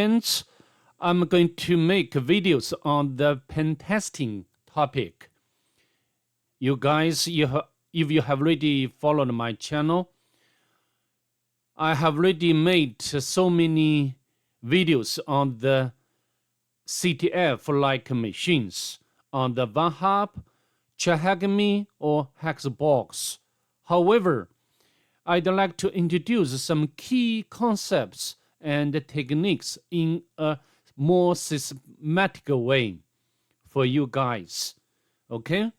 Hence, I'm going to make videos on the pen testing topic. You guys, if you have already followed my channel, I have already made so many videos on the CTF-like machines, on the one-hop, Chahagami, or Hexbox. However, I'd like to introduce some key concepts and techniques in a more systematic way for you guys. Okay?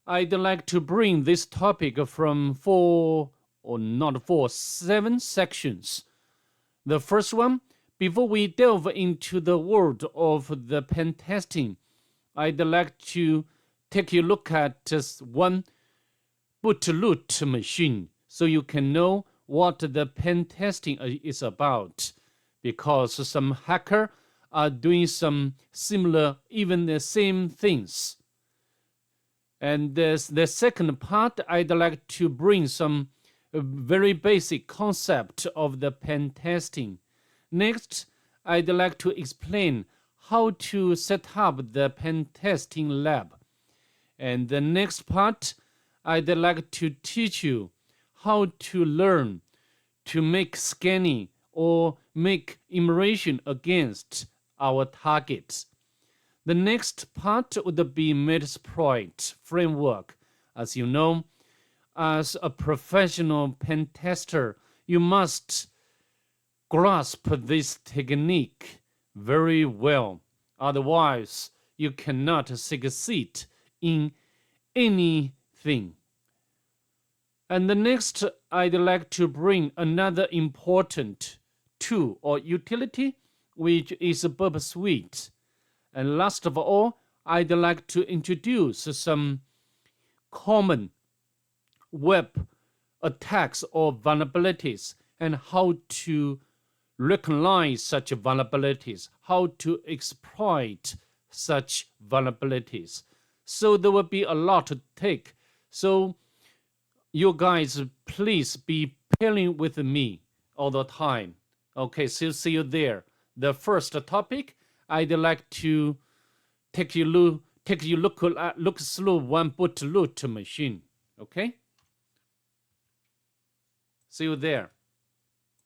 I'd like to bring this topic from 7 sections. The first one, before we delve into the world of the pen testing, I'd like to take a look at one bootloot machine so you can know what the pen testing is about, because some hacker are doing some similar, even the same things. And the second part, I'd like to bring some very basic concept of the pen testing. Next, I'd like to explain how to set up the pen testing lab. And the next part, I'd like to teach you how to learn to make scanning or make immersion against our targets. The next part would be Metasploit framework. As you know, as a professional pen tester, you must grasp this technique very well. Otherwise, you cannot succeed in anything. And the next, I'd like to bring another important tool or utility, which is Burp Suite. And last of all, I'd like to introduce some common web attacks or vulnerabilities and how to recognize such vulnerabilities, how to exploit such vulnerabilities. So there will be a lot to take. So you guys, please be pairing with me all the time. Okay, so see you there. The first topic, I'd like to take you look through one bootloot machine. Okay? See you there.